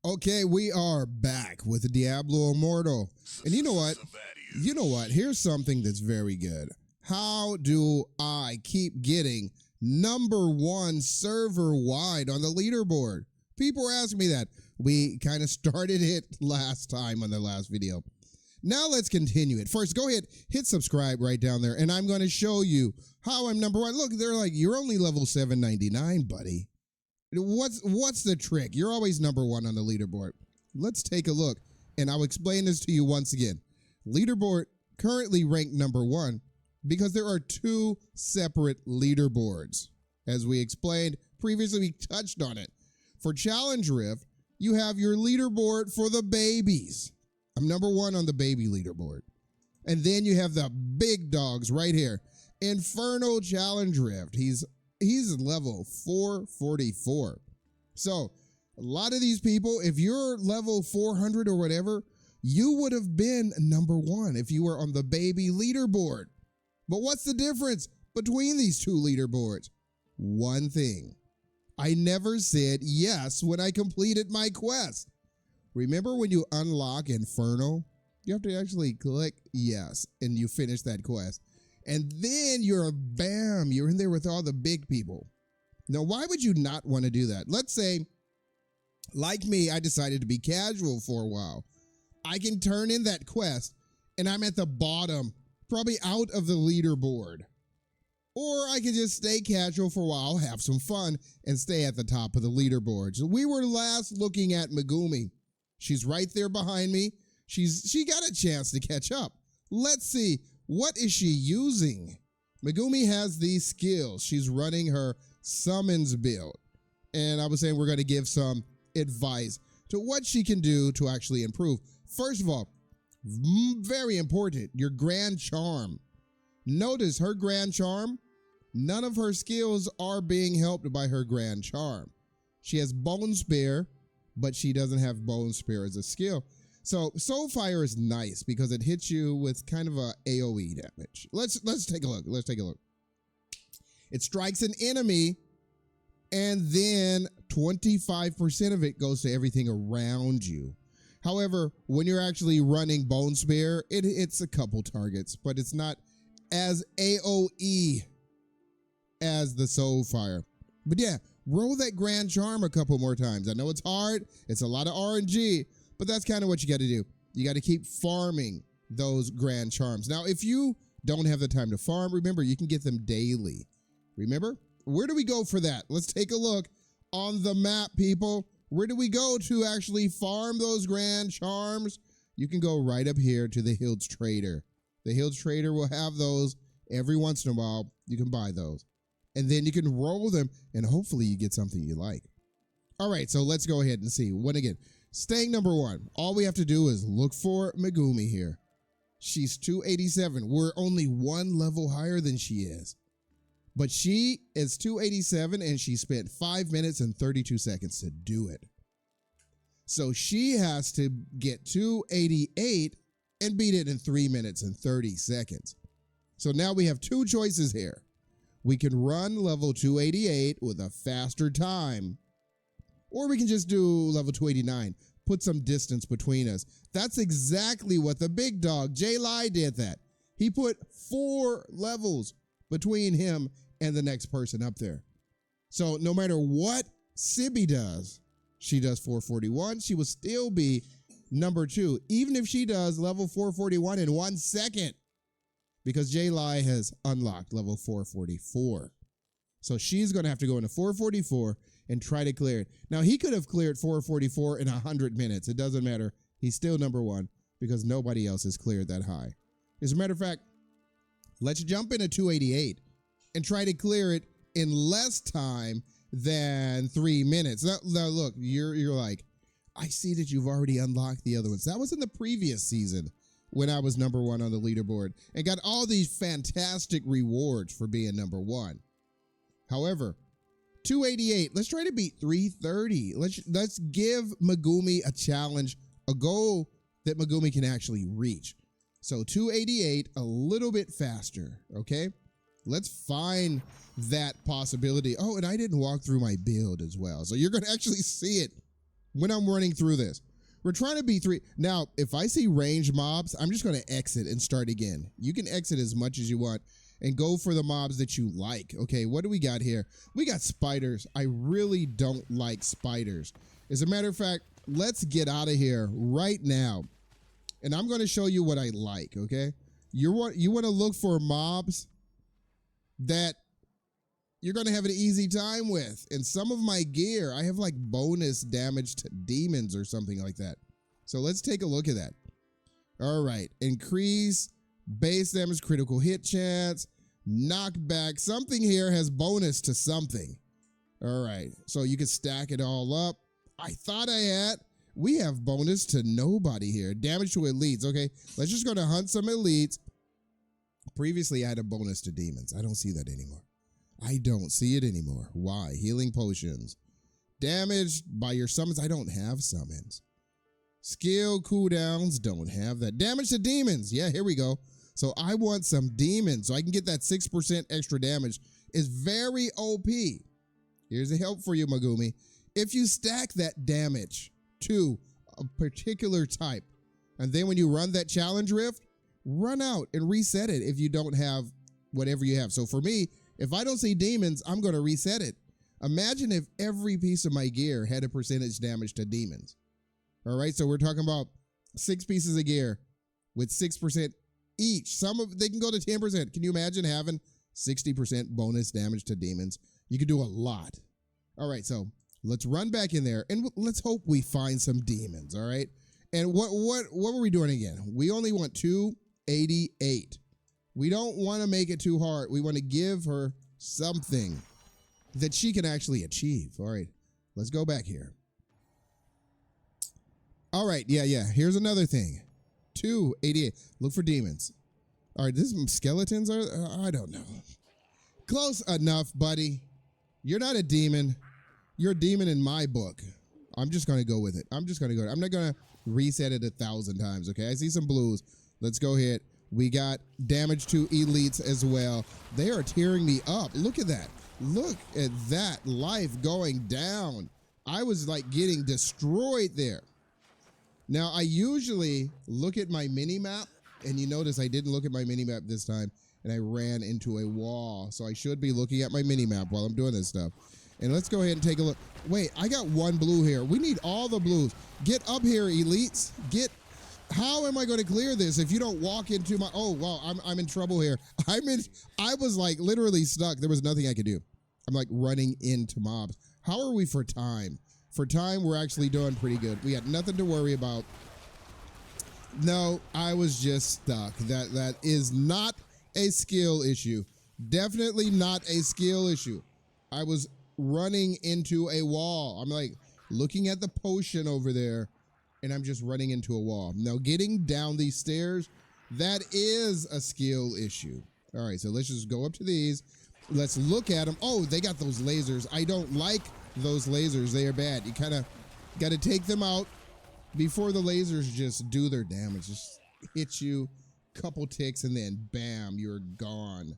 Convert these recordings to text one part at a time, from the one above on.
Okay, we are back with Diablo Immortal. And you know what? Here's something that's very good. How do I keep getting #1 server-wide on the leaderboard? People are asking me that. We kind of started it last time on the last video. Now let's continue it. First, go ahead, hit subscribe right down there, and I'm going to show you how I'm #1. Look, they're like, you're only level 799, buddy. What's the trick? You're always #1 on the leaderboard. Let's take a look, and I'll explain this to you once again. Leaderboard currently ranked #1 because there are 2 separate leaderboards. As we explained previously, we touched on it. For Challenge Rift, you have your leaderboard for the babies. I'm #1 on the baby leaderboard. And then you have the big dogs right here. Inferno Challenge Rift. He's level 444. So a lot of these people, if you're level 400 or whatever, you would have been #1 if you were on the baby leaderboard. But what's the difference between these 2 leaderboards? One thing. I never said yes when I completed my quest. Remember when you unlock Inferno? You have to actually click yes and you finish that quest. And then you're in there with all the big people. Now, why would you not want to do that? Let's say, like me, I decided to be casual for a while. I can turn in that quest and I'm at the bottom, probably out of the leaderboard. Or I can just stay casual for a while, have some fun, and stay at the top of the leaderboard. So we were last looking at Megumi. She's right there behind me. She got a chance to catch up. Let's see. What is she using? Megumi has these skills. She's running her summons build. And I was saying we're going to give some advice to what she can do to actually improve. First of all, very important, your Grand Charm. Notice her Grand Charm, none of her skills are being helped by her Grand Charm. She has Bone Spear, but she doesn't have Bone Spear as a skill. So Soulfire is nice because it hits you with kind of a AoE damage. Let's take a look. Let's take a look. It strikes an enemy, and then 25% of it goes to everything around you. However, when you're actually running Bone Spear, it hits a couple targets, but it's not as AoE as the Soulfire. But yeah, roll that Grand Charm a couple more times. I know it's hard. It's a lot of RNG. But that's kind of what you got to do. You got to keep farming those Grand Charms. Now, if you don't have the time to farm, remember, you can get them daily. Remember? Where do we go for that? Let's take a look on the map, people. Where do we go to actually farm those Grand Charms? You can go right up here to the Hills Trader. The Hills Trader will have those every once in a while. You can buy those. And then you can roll them, and hopefully you get something you like. All right, so let's go ahead and see. What again? Staying #1, all we have to do is look for Megumi here. She's 287. We're only 1 level higher than she is. But she is 287 and she spent 5 minutes and 32 seconds to do it. So she has to get 288 and beat it in 3 minutes and 30 seconds. So now we have 2 choices here. We can run level 288 with a faster time, or we can just do level 289, put some distance between us. That's exactly what the big dog, J-Lai, did that. He put 4 levels between him and the next person up there. So no matter what Sibby does, she does 441, she will still be #2, even if she does level 441 in 1 second, because J-Lai has unlocked level 444. So she's going to have to go into 444 and try to clear it. Now, he could have cleared 444 in 100 minutes. It doesn't matter. He's still #1 because nobody else has cleared that high. As a matter of fact, let's jump into 288 and try to clear it in less time than 3 minutes. Now look, you're like, I see that you've already unlocked the other ones. That was in the previous season when I was #1 on the leaderboard and got all these fantastic rewards for being #1. However, 288, let's try to beat 330. Let's give Megumi a challenge, a goal that Megumi can actually reach. So 288, a little bit faster, okay? Let's find that possibility. Oh, and I didn't walk through my build as well. So you're going to actually see it when I'm running through this. We're trying to be 3. Now, if I see range mobs, I'm just going to exit and start again. You can exit as much as you want and go for the mobs that you like. Okay, what do we got here? We got spiders. I really don't like spiders. As a matter of fact, let's get out of here right now. And I'm going to show you what I like, okay? You want to look for mobs that you're going to have an easy time with. And some of my gear, I have like bonus damage to demons or something like that. So let's take a look at that. All right. Increase base damage, critical hit chance, knockback. Something here has bonus to something. All right. So you can stack it all up. I thought I had. We have bonus to nobody here. Damage to elites. Okay. Let's just go to hunt some elites. Previously, I had a bonus to demons. I don't see that anymore. I don't see it anymore. Why? Healing potions. Damage by your summons. I don't have summons. Skill cooldowns. Don't have that. Damage to demons. Yeah, here we go. So I want some demons so I can get that 6% extra damage. It's very OP. Here's a help for you, Megumi. If you stack that damage to a particular type, and then when you run that challenge rift, run out and reset it if you don't have whatever you have. So for me, if I don't see demons, I'm going to reset it. Imagine if every piece of my gear had a percentage damage to demons. All right, so we're talking about 6 pieces of gear with 6% each. They can go to 10%. Can you imagine having 60% bonus damage to demons? You could do a lot. All right, so let's run back in there and let's hope we find some demons. All right, and what were we doing again? We only want 288. We don't want to make it too hard. We want to give her something that she can actually achieve. All right, let's go back here. All right, yeah. Here's another thing. 288. Look for demons. All right, this skeletons are, I don't know. Close enough, buddy. You're not a demon. You're a demon in my book. I'm just going to go with it. I'm not going to reset it 1,000 times, okay? I see some blues. Let's go ahead. We got damage to elites as well. They are tearing me up. Look at that. Look at that life going down. I was like getting destroyed there. Now, I usually look at my mini-map, and you notice I didn't look at my mini-map this time, and I ran into a wall. So I should be looking at my mini-map while I'm doing this stuff. And let's go ahead and take a look. Wait, I got 1 blue here. We need all the blues. Get up here, elites. How am I going to clear this if you don't walk into my... Oh, wow, I'm in trouble here. I was like literally stuck. There was nothing I could do. I'm like running into mobs. How are we for time? For time, we're actually doing pretty good. We got nothing to worry about. No, I was just stuck. That is not a skill issue. Definitely not a skill issue. I was running into a wall. I'm like looking at the potion over there, and I'm just running into a wall. Now, getting down these stairs, that is a skill issue. All right, so let's just go up to these. Let's look at them. Oh, they got those lasers. I don't like those lasers. They are bad. You kind of got to take them out before the lasers just do their damage. Just hit you, couple ticks, and then bam, you're gone.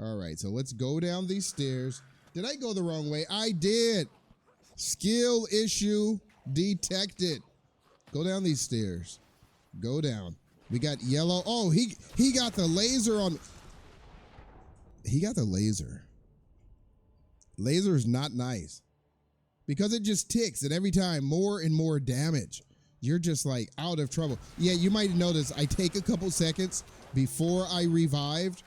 All right, so let's go down these stairs. Did I go the wrong way? I did. Skill issue detected. Go down these stairs. Go down. We got yellow. Oh, he got the laser on. He got the laser. Laser is not nice because it just ticks, and every time more and more damage. You're just like out of trouble. Yeah, you might notice I take a couple seconds before I revived.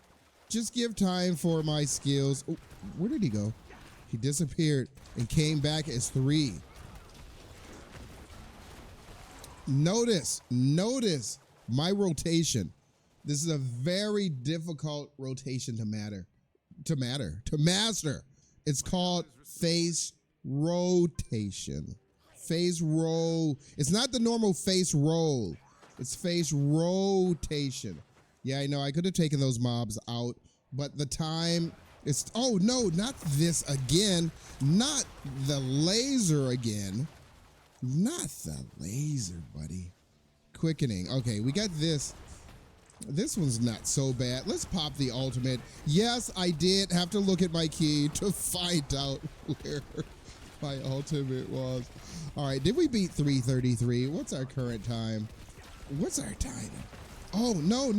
Just give time for my skills. Oh, where did he go? He disappeared and came back as 3. Notice my rotation. This is a very difficult rotation to master. It's called face rotation. Face roll. It's not the normal face roll. It's face rotation. Yeah, I know. I could have taken those mobs out, but the time is... Oh, no, not this again. Not the laser again. Not the laser, buddy. Quickening. Okay, we got this. This one's not so bad. Let's pop the ultimate. Yes, I did have to look at my key to find out my ultimate was. All right, did we beat 333? What's our current time? What's our time? Oh, no,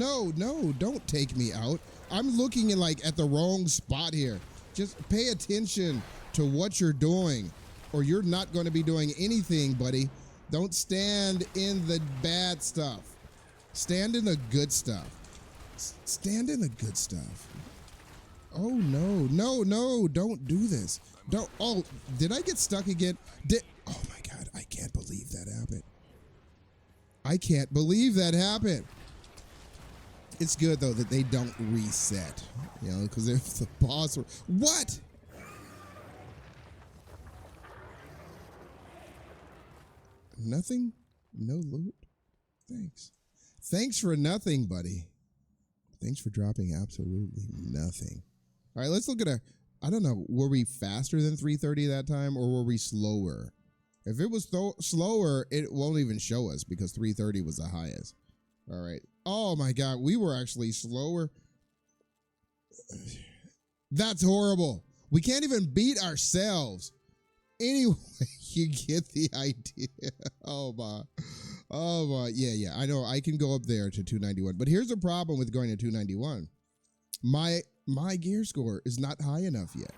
don't take me out. I'm looking at the wrong spot here. Just pay attention to what you're doing, or you're not going to be doing anything, buddy. Don't stand in the bad stuff. Stand in the good stuff. Stand in the good stuff. Oh, no, don't do this. Don't. Oh, did I get stuck again? Oh, my God, I can't believe that happened. I can't believe that happened. It's good, though, that they don't reset, because if the boss were... What? Nothing? No loot? Thanks. Thanks for nothing, buddy. Thanks for dropping absolutely nothing. All right, let's look at I don't know, were we faster than 330 that time, or were we slower? If it was slower, it won't even show us because 330 was the highest. All right. Oh, my God. We were actually slower. That's horrible. We can't even beat ourselves. Anyway, you get the idea. Oh, my. Yeah. I know I can go up there to 291. But here's the problem with going to 291. My gear score is not high enough yet.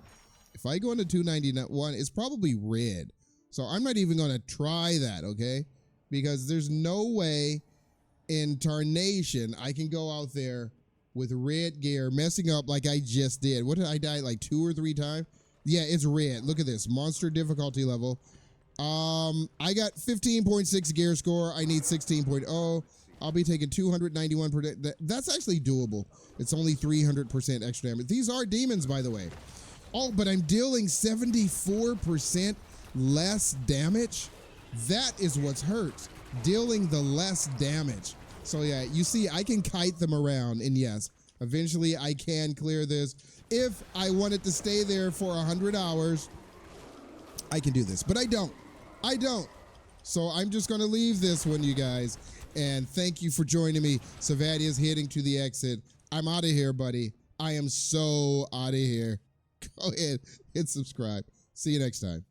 If I go into 291, it's probably red. So I'm not even going to try that, okay? Because there's no way in tarnation I can go out there with red gear messing up like I just did. What did I die like 2 or 3 times? Yeah, it's red. Look at this. Monster difficulty level. I got 15.6 gear score. I need 16.0. I'll be taking 291 per day. That's actually doable. It's only 300% extra damage. These are demons, by the way. Oh, but I'm dealing 74% less damage. That is what's hurts. Dealing the less damage. So yeah, you see, I can kite them around, and yes, eventually I can clear this. If I wanted to stay there for 100 hours, I can do this, but I don't. So I'm just going to leave this one, you guys, and thank you for joining me. Savadious heading to the exit. I'm out of here, buddy. I am so out of here. Go ahead, hit subscribe. See you next time.